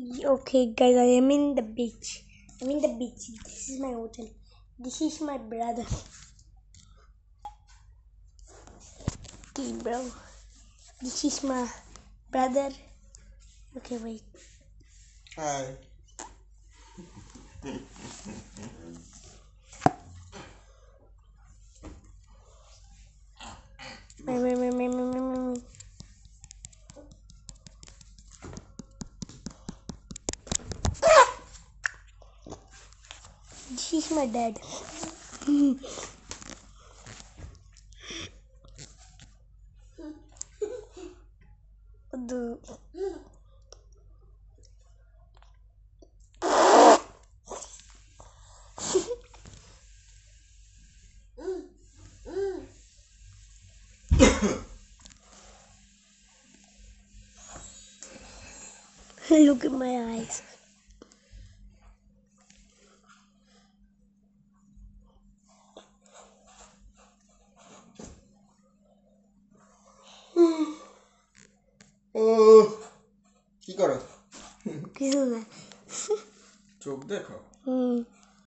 Okay, guys, I am in the beach. I'm in the beach. This is my hotel. This is my brother. Okay, bro. This is my brother. Okay, wait. Hi. Wait. This is my dad. Look at my eyes. কি করো? কিছু না। চোখ দেখো।